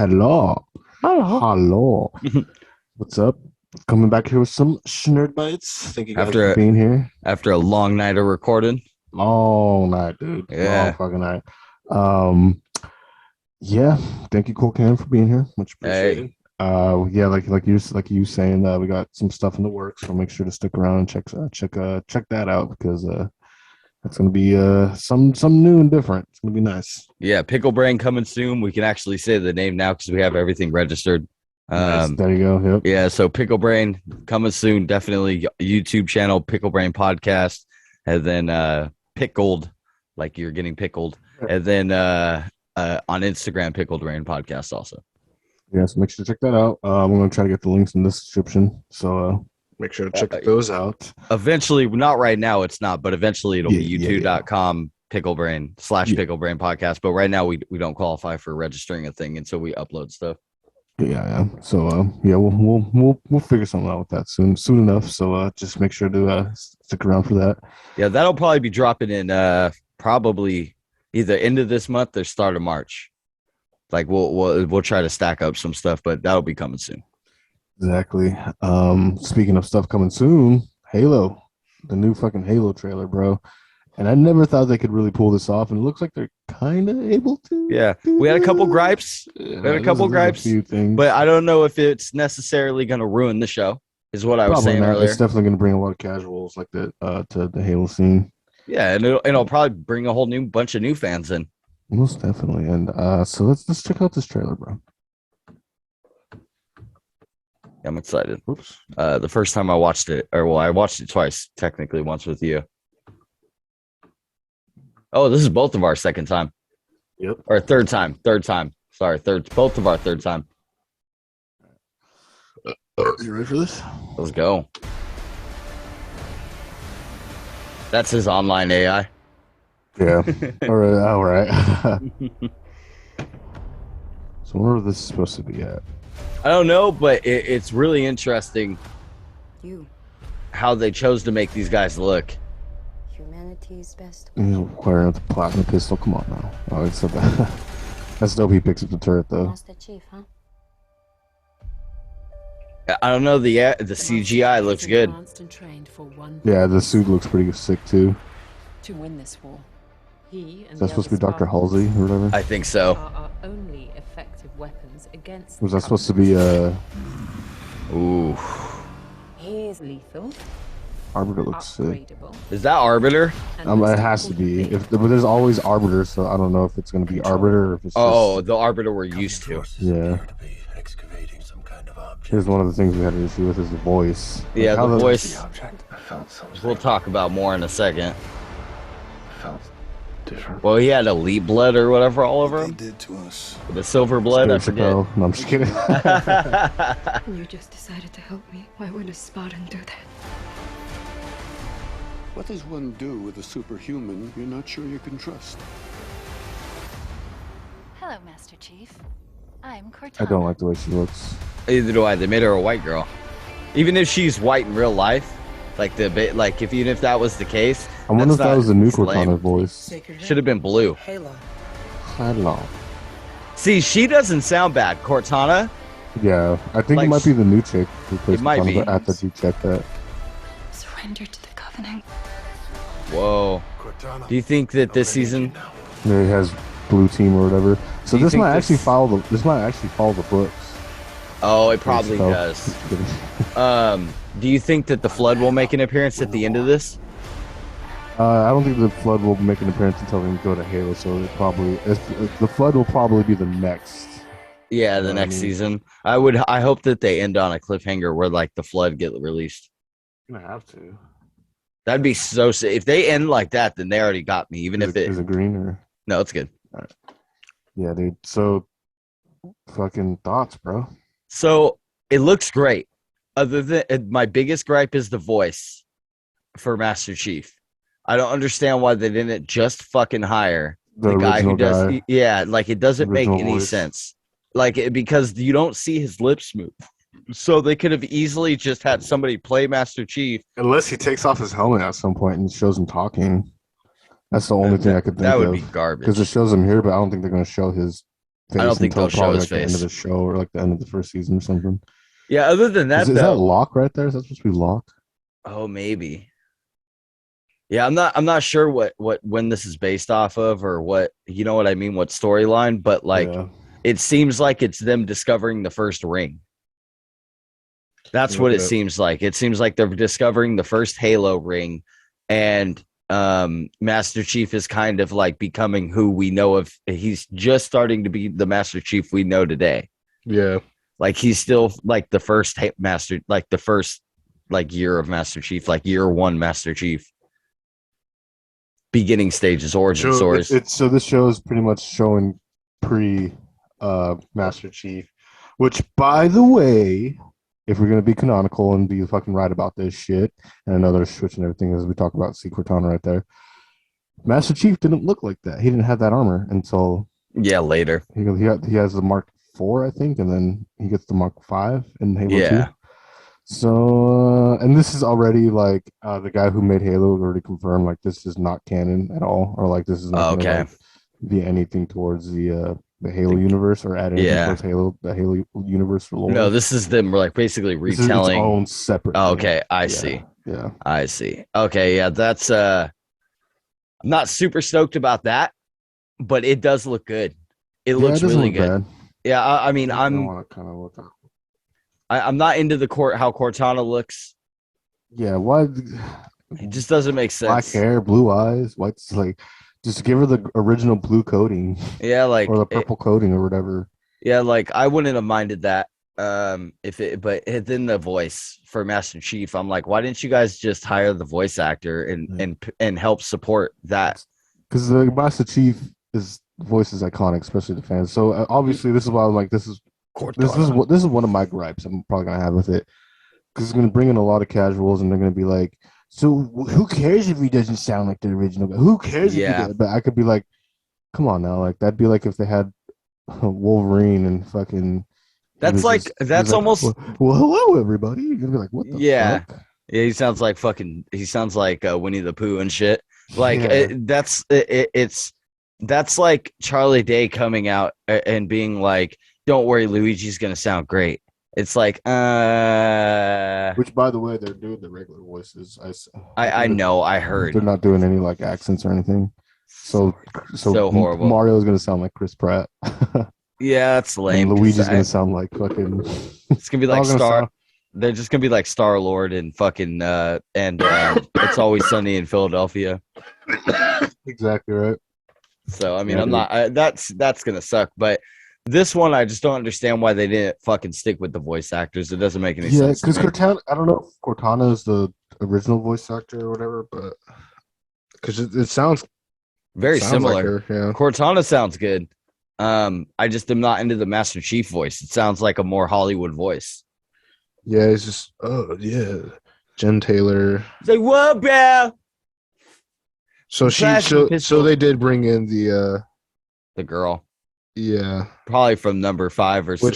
Hello. Oh. Hello. What's up? Coming back here with some Shnerd bites. Thank you guys After for a being here. after a long night of recording. Long night, dude. Long Yeah. fucking night. Um, yeah. Thank you, Cole Cam, for being here. Much Hey. appreciated. Yeah, like you saying, we got some stuff in the works, so make sure to stick around and check that out because that's gonna be some new and different. It's gonna be nice. Yeah, Pickle Brain coming soon. We can actually say the name now because we have everything registered. Nice. There you go. Yep. Yeah, so Pickle Brain coming soon. Definitely YouTube channel, Pickle Brain Podcast, and then Pickled, like you're getting pickled. And then on Instagram, Pickled Brain Podcast also. Yeah, so make sure to check that out. I'm going to try to get the links in this description. So make sure to check those out. Eventually, not right now, it's not, but eventually it'll be Yeah. youtube.com picklebrain / picklebrain podcast. But right now we don't qualify for registering a thing until we upload stuff. Yeah. So we'll figure something out with that soon enough. So just make sure to stick around for that. Yeah, that'll probably be dropping in probably either end of this month or start of March. Like we'll try to stack up some stuff, but that'll be coming soon. Exactly. Speaking of stuff coming soon, Halo, the new fucking Halo trailer, bro. And I never thought they could really pull this off, and it looks like they're kind of able to. Yeah, we had a couple gripes. A few things, but I don't know if it's necessarily going to ruin the show. Is what I was saying earlier. It's definitely going to bring a lot of casuals like that to the Halo scene. Yeah, and it'll probably bring a whole new bunch of new fans in. Most definitely. And so let's check out this trailer, bro. I'm excited. Oops. The first time I watched it, I watched it twice, technically, once with you. Oh, this is both of our second time. Yep. Or third time. Sorry, both of our third time. You ready for this? Let's go. That's his online AI. Yeah. All right. So where this is supposed to be at? I don't know, but it's really interesting how they chose to make these guys look. Humanity's best. He's acquiring the platinum pistol. Come on now. Oh, it's that. That's dope. He picks up the turret though. Master Chief, huh? I don't know. The CGI looks good. Yeah, the suit looks pretty sick too. To win this war, he and is that supposed to be Dr. Halsey or whatever? I think so. Are our only effective weapons against. Was that supposed to be Ooh. He is lethal. Arbiter looks sick. Is that Arbiter? It has to be. But there's always Arbiter, so I don't know if it's going to be Arbiter or if it's just... the Arbiter we're used to. Yeah. Here's one of the things we had an issue with is the voice. Yeah, the voice. We'll talk about more in a second. Different. Well, he had elite blood or whatever all over him. Did to us. The silver blood, I forget. No, I'm just kidding. You just decided to help me. Why would a Spartan do that? What does one do with a superhuman you're not sure you can trust? Hello, Master Chief. I'm Cortana. I don't like the way she looks. Either do I. They made her a white girl. Even if she's white in real life, even if that was the case, I wonder if that was the new Cortana voice. Should have been blue. Halo. Hello. See, she doesn't sound bad, Cortana. Yeah, I think it might be the new chick who plays It might Cortana, be. but after you check that. Surrender to the Covenant. Whoa. Do you think that this season? There he has blue team or whatever. So Do you this think might this- actually follow the books. Oh, it probably So- does. Do you think that the Flood will make an appearance at the end of this? I don't think the Flood will make an appearance until we go to Halo. So the Flood will probably be the next. Yeah, the next season. I hope that they end on a cliffhanger where like the Flood get released. Gonna have to. That'd be so sick. If they end like that, then they already got me. Even if Is it green or? No, it's good. Yeah, dude. So, fucking thoughts, bro. So it looks great. Other than my biggest gripe is the voice for Master Chief. I don't understand why they didn't just fucking hire the guy who does. Guy. Yeah, like it doesn't make Original any voice. sense. Because you don't see his lips move. So they could have easily just had somebody play Master Chief. Unless he takes off his helmet at some point and shows him talking. That's the only thing I could think That would of. be garbage. Because it shows him here, but I don't think they're going to show his face I don't think until they'll show probably his like the end of face. the show or like the end of the first season or something. Yeah, other than that, Is that though. Locke right there? Is that supposed to be Locke? Oh, maybe. Yeah, I'm not sure what when this is based off of or what, you know what I mean, what storyline, but like Yeah. it seems like it's them discovering the first ring. That's what it Okay. seems like. It seems like they're discovering the first Halo ring, and Master Chief is kind of like becoming who we know of. He's just starting to be the Master Chief we know today. Yeah. Like he's still like the first Master, like the first like year of Master Chief, like year one Master Chief. Beginning stages, origin stories. So this show is pretty much showing pre Master Chief, which by the way, if we're gonna be canonical and be fucking right about this shit, and another switch and everything as we talk about see Cortana right there. Master Chief didn't look like that. He didn't have that armor until Later. he has the Mark IV, I think, and then he gets the Mark V in Halo 2. So, and this is already like the guy who made Halo already confirmed like this is not canon at all, or like this is not gonna like, be anything towards the Halo universe or add anything towards the Halo universe lore. No, this is them like basically retelling its own separate. Oh, okay, I see. Yeah, I see. Okay, yeah, that's I'm not super stoked about that, but it does look good. It looks really good. Bad. Yeah, I mean, I want to kind of look up. I'm not into the how Cortana looks. Yeah, why? It just doesn't make sense. Black hair, blue eyes, white's like, just give her the original blue coating. Yeah, like or the purple coating or whatever. Yeah, like I wouldn't have minded that. But then the voice for Master Chief, I'm like, why didn't you guys just hire the voice actor and help support that? Because the Master Chief voice is iconic, especially the fans. So obviously, this is why I'm like, this is one of my gripes I'm probably gonna have with it, because it's gonna bring in a lot of casuals and they're gonna be like, so who cares if he doesn't sound like the original guy? Who cares if he does? But I could be like, come on now, like that'd be like if they had Wolverine and fucking that's almost well hello everybody. You're gonna be like, what the fuck? Yeah, he sounds like Winnie the Pooh and shit. Like that's like Charlie Day coming out and being like, don't worry, Luigi's gonna sound great. It's like, which by the way, they're doing the regular voices. I know, I heard they're not doing any like accents or anything. So horrible. Mario's gonna sound like Chris Pratt. Yeah, that's lame. And Luigi's gonna sound like fucking. It's gonna be like They're just gonna be like Star Lord and fucking It's Always Sunny in Philadelphia. Exactly right. So I mean, that's gonna suck, but this one I just don't understand why they didn't fucking stick with the voice actors. It doesn't make any sense. Yeah, because Cortana, I don't know if Cortana is the original voice actor or whatever, but because it sounds very similar. Like her, yeah. Cortana sounds good. I just am not into the Master Chief voice. It sounds like a more Hollywood voice. Yeah, it's just Jen Taylor. It's like, whoa, bro. So so they did bring in the girl. Yeah, probably from number 5 or 6. Which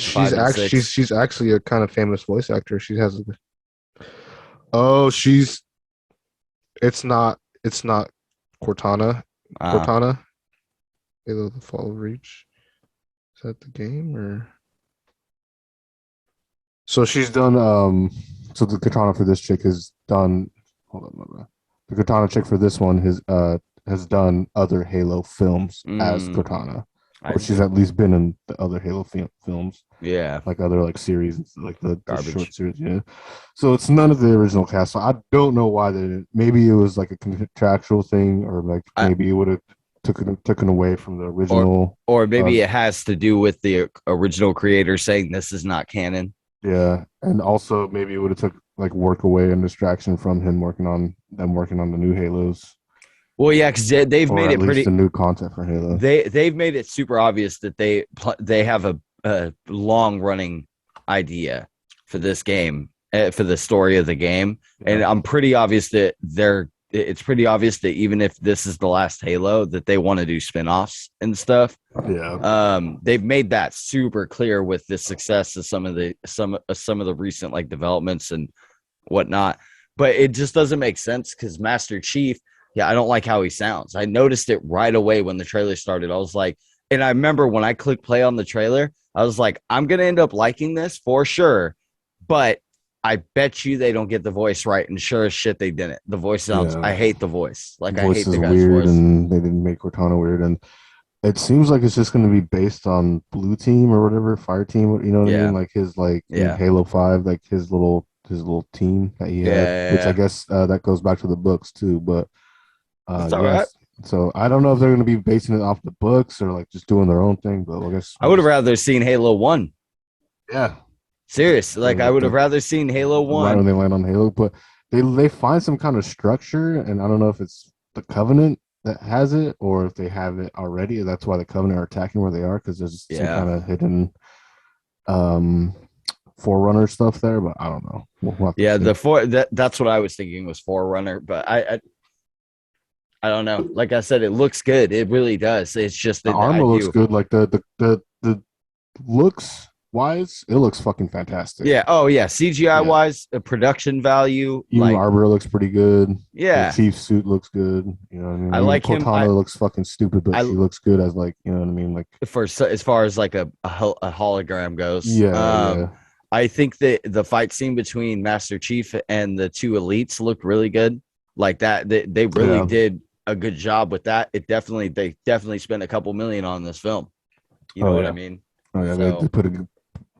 she's actually a kind of famous voice actor. She has it's not Cortana. Cortana. Halo: The Fall of Reach. Is that the game or? So she's done. So the Cortana for this chick has done. Hold on. The Cortana chick for this one has done other Halo films as Cortana. Or she's at least been in the other Halo films. Yeah. Like other like series, like the short series. Yeah. So it's none of the original cast. So I don't know why they didn't. Maybe it was like a contractual thing, or like maybe it would have taken away from the original. Or maybe it has to do with the original creator saying this is not canon. Yeah. And also maybe it would have took like work away and distraction from him working on the new Halos. Well, yeah, because they've made it pretty. The new content for Halo. They've made it super obvious that they have a long running idea for this game, for the story of the game, and I'm pretty obvious that it's pretty obvious that even if this is the last Halo, that they want to do spinoffs and stuff. Yeah. They've made that super clear with the success of some of the recent like developments and whatnot, but it just doesn't make sense because Master Chief. Yeah, I don't like how he sounds. I noticed it right away when the trailer started. I was like, And I remember when I clicked play on the trailer, I was like, I'm gonna end up liking this for sure, but I bet you they don't get the voice right, and sure as shit they didn't. The voice sounds. Yeah. I hate the voice. Like The I voice hate is the guy's weird, voice. and they didn't make Cortana weird, and it seems like it's just going to be based on Blue Team or whatever, Fire Team. You know what I Yeah. mean? Like his in Yeah. Halo 5, like his little team that he had, which I Yeah. guess that goes back to the books too. But It's all right. yes, so I don't know if they're going to be basing it off the books or like just doing their own thing. But I guess I would have rather seen Halo 1. yeah, Serious. Like I would have rather seen Halo right when 1. they land on Halo, but they find some kind of structure, and I don't know if it's the Covenant that has it or if they have it already. That's why the Covenant are attacking where they are, because there's some Yeah. kind of hidden Forerunner stuff there, but I don't know. We'll have to Yeah, see. that's what I was thinking was Forerunner, but I don't know. Like I said, it looks good. It really does. It's just The that armor looks good. Like the looks wise, it looks fucking fantastic. Yeah. Oh yeah. CGI wise, the production value, Even like Arbor looks pretty good. yeah. The Chief's suit looks good. You know what I mean? I Even like him. Cortana looks fucking stupid, but I- she looks good as like, you know what I mean? Like For as far as like a hologram goes. yeah. I think that the fight scene between Master Chief and the two elites looked really good. Like that, they really did a good job with that. They definitely spent a couple million on this film. You know what I mean? Oh yeah, So, they put a.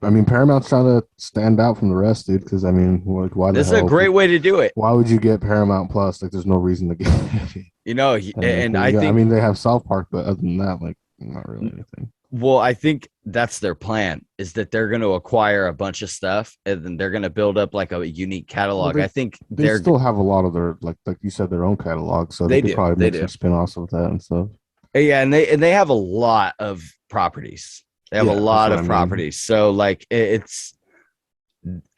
I mean, Paramount's trying to stand out from the rest, dude. Because I mean, like, why? this is a great way to do it. Why would you get Paramount Plus? Like, there's no reason to get it. You know, and I think. I mean, they have South Park, but other than that, like, not really anything. Well, I think that's their plan, is that they're going to acquire a bunch of stuff and then they're going to build up like a unique catalog. Well, I think they still have a lot of their like you said, their own catalog, so they could probably make some spin-offs of that and stuff. Yeah, and they have a lot of properties. They have a lot of properties. So like it's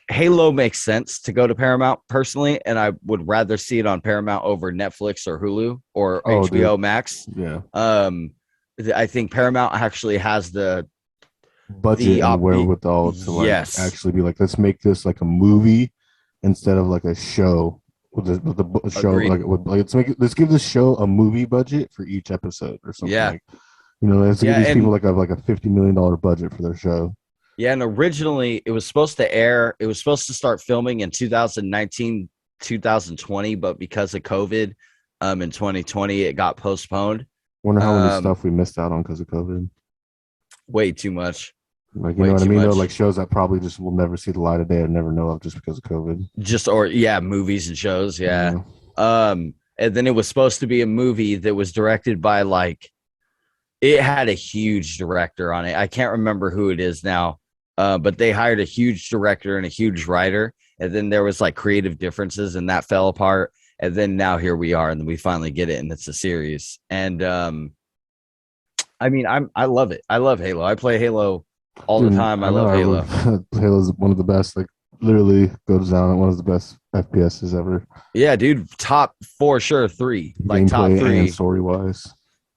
Halo makes sense to go to Paramount personally, and I would rather see it on Paramount over Netflix or Hulu or HBO Max. Yeah. I think Paramount actually has the budget and wherewithal to like actually be like, let's make this like a movie instead of like a show with the show. Let's give this show a movie budget for each episode or something. Yeah. Like, you know, let's give these people like a $50 million budget for their show. Yeah, and originally it was supposed to air. It was supposed to start filming in 2019, 2020, but because of COVID, in 2020 it got postponed. Wonder how many stuff we missed out on because of COVID. Way too much. Like, you know what I mean? Though, like shows that probably just will never see the light of day or never know of just because of COVID. Movies and shows. Yeah. And then it was supposed to be a movie that was directed by it had a huge director on it. I can't remember who it is now, but they hired a huge director and a huge writer. And then there was like creative differences and that fell apart. And then now here we are, and we finally get it, and it's a series. And I mean, I love it. I love Halo. I play Halo all the time. I love Halo. Halo's one of the best. Like literally goes down as one of the best FPSs ever. Yeah, dude, top for sure 3. Like Gameplay top 3 and story wise.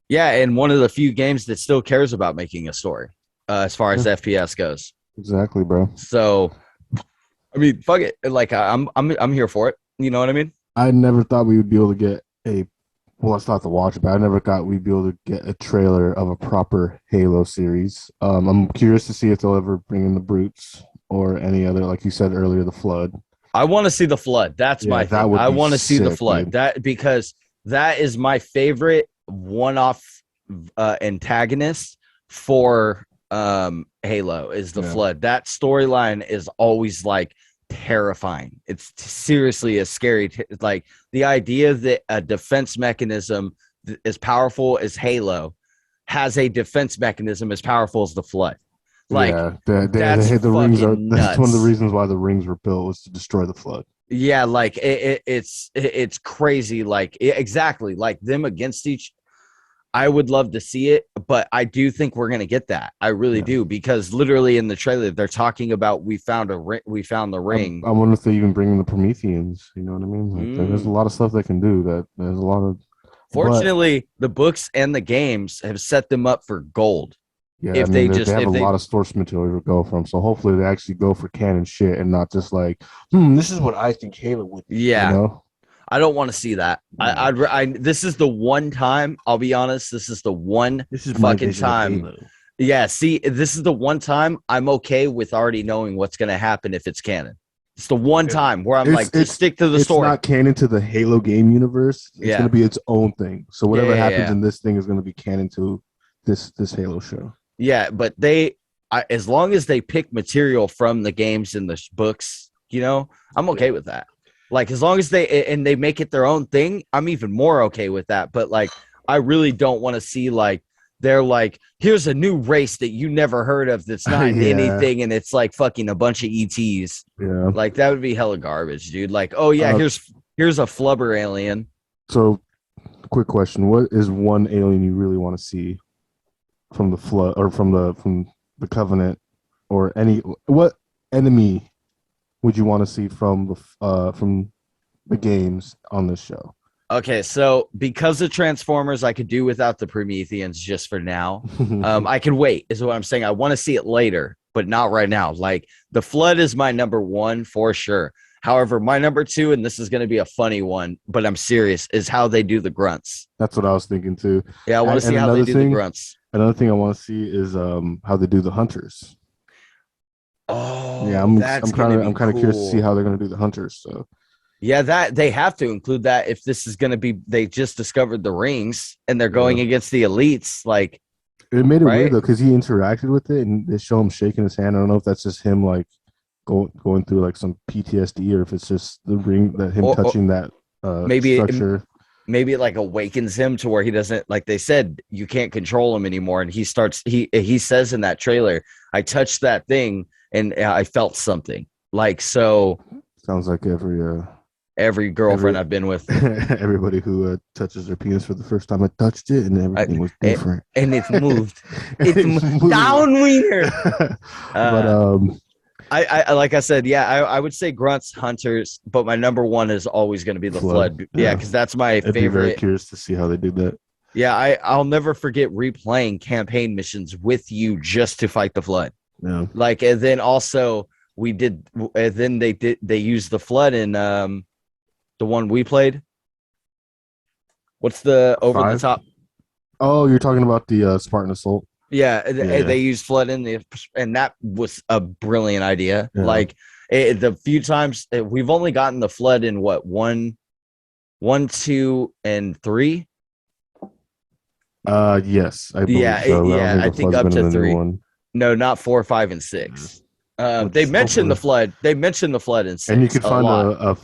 Yeah, and one of the few games that still cares about making a story, as far as FPS goes. Exactly, bro. So, I mean, fuck it. Like I'm here for it. You know what I mean? I never thought we would be able to get it's not to watch it, but I never thought we'd be able to get a trailer of a proper Halo series. I'm curious to see if they'll ever bring in the Brutes or any other, like you said earlier, the Flood. I want to see the Flood. That's my thing. I want to see the Flood. Dude. That because that is my favorite one-off antagonist for Halo is the Flood. That storyline is always like terrifying. It's seriously a scary like the idea that a defense mechanism as powerful as Halo has a defense mechanism as powerful as the Flood. Like the rings are nuts. That's one of the reasons why the rings were built, was to destroy the Flood. Yeah, like it's crazy. Like exactly like them against each. I would love to see it, but I do think we're gonna get that. I really do, because literally in the trailer they're talking about we found the ring. I wonder if they even bring in the Prometheans. You know what I mean? Like, there's a lot of stuff they can do. There's a lot of. Fortunately, the books and the games have set them up for gold. Yeah, if they have a lot of source material to go from, so hopefully they actually go for canon shit and not just like, this is what I think Halo would be. Yeah. You know? I don't want to see that. This is the one time. I'll be honest. This is the one This is my fucking vision of time. Halo. Yeah. See, this is the one time I'm okay with already knowing what's gonna happen if it's canon. It's the one time where I'm just stick to the story. It's not canon to the Halo game universe. It's Yeah. going to be its own thing. So whatever happens Yeah. in this thing is going to be canon to this Halo show. Yeah, but as long as they pick material from the games and the books, I'm okay with that. Like, as long as they make it their own thing, I'm even more okay with that. But like, I really don't want to see like they're like, here's a new race that you never heard of that's not Yeah. anything, and it's like fucking a bunch of ETs. Yeah. Like, that would be hella garbage, dude. Like, oh yeah, here's a flubber alien. So, quick question: what is one alien you really want to see from the flood, or from the Covenant, or what enemy would you want to see from the games on this show? Okay, so because of Transformers, I could do without the Prometheans just for now. I can wait, is what I'm saying. I want to see it later, but not right now. Like, the Flood is my number one for sure. However, my number two, and this is going to be a funny one, but I'm serious, is how they do the grunts. That's what I was thinking too. Yeah, I want to see how they do the grunts. Another thing I want to see is how they do the hunters. Oh, yeah, I'm kind of cool. curious to see how they're going to do the hunters. So. Yeah, that they have to include that if this is going to be. They just discovered the rings and they're going against the elites. Like, it made it weird though because he interacted with it and they show him shaking his hand. I don't know if that's just him like going through like some PTSD or if it's just the ring that him touching that structure. Maybe it like awakens him to where he doesn't, like they said, you can't control him anymore. And he says in that trailer, I touched that thing and I felt something. Like, so sounds like every girlfriend I've been with, everybody who touches their penis for the first time, I touched it and everything was different. And it's moved. It's moved. Down wiener. But I like I said, yeah, I would say grunts, hunters, but my number one is always going to be the flood. Yeah, because that's my I'd favorite. Be very curious to see how they do that. Yeah, I'll never forget replaying campaign missions with you just to fight the flood. Yeah, like, and then also we did, and then they used the flood in the one we played. What's the over 5? the top? Oh, you're talking about the Spartan Assault. Yeah, they used flood and that was a brilliant idea. Yeah. Like, the few times we've only gotten the flood in what 1, 2, and 3. Yes, I believe so. I think up to 3. No, not 4, 5, and 6. They mentioned the flood. They mentioned the flood in 6. And you could find a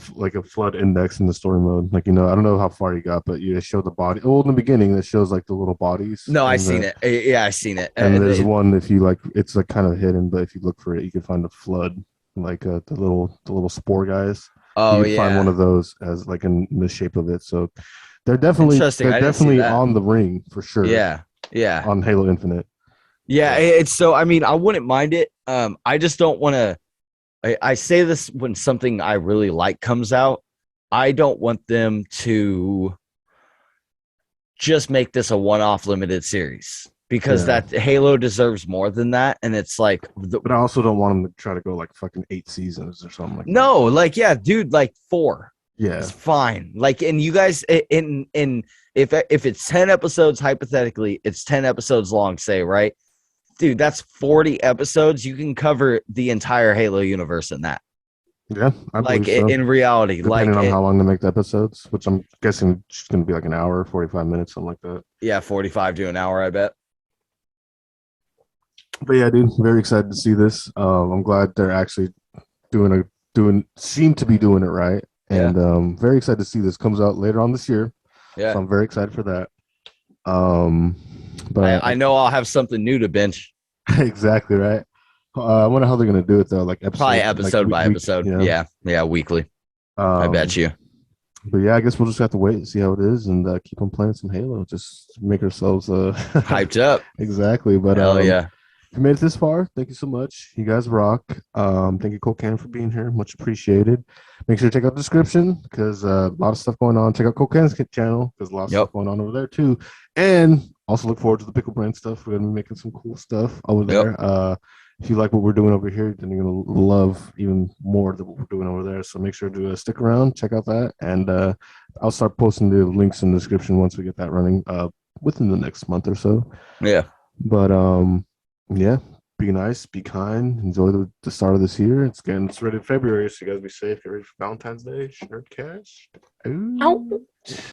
flood index in the story mode. Like, I don't know how far you got, but you show the body. Well, in the beginning, that shows like the little bodies. No, I seen it. Yeah, I seen it. And there's one if you like, it's like kind of hidden, but if you look for it, you can find a flood, like the little spore guys. Oh, you can find one of those as like in the shape of it. So they're definitely on the ring for sure. Yeah, yeah. On Halo Infinite. Yeah, it's so. I mean, I wouldn't mind it. I just don't want to. I say this when something I really like comes out. I don't want them to just make this a one-off limited series because that Halo deserves more than that. And it's like, but I also don't want them to try to go like fucking 8 seasons or something like that. No, like, yeah, dude, like 4. Yeah, it's fine. Like, and you guys in if it's 10 episodes, hypothetically, it's 10 episodes long, say, right? Dude, that's 40 episodes. You can cover the entire Halo universe in that. Yeah, I like so. In reality, depending on how long they make the episodes, which I'm guessing it's going to be like an hour, 45 minutes, something like that. Yeah, 45 to an hour, I bet. But yeah, dude, very excited to see this. I'm glad they're actually seem to be doing it right, and very excited to see this comes out later on this year. Yeah, so I'm very excited for that. But I know I'll have something new to binge. Exactly right. I wonder how they're gonna do it though. Like probably episode by episode. Yeah, weekly. I bet you. But yeah, I guess we'll just have to wait and see how it is, and keep on playing some Halo. Just make ourselves hyped up. Exactly. But hell yeah. If you made it this far, thank you so much. You guys rock. Thank you, Cole Can, for being here. Much appreciated. Make sure to check out the description because a lot of stuff going on. Check out Cole Can's channel because a lot of stuff going on over there too. And also look forward to the Pickle Brand stuff. We're gonna be making some cool stuff over there. if you like what we're doing over here, then you're gonna love even more than what we're doing over there. So make sure to stick around, check out that, and I'll start posting the links in the description once we get that running within the next month or so. Yeah. But yeah, be nice, be kind, enjoy the start of this year. It's ready in February, so you guys be safe. Get ready for Valentine's Day. Shnerdcast. Ooh.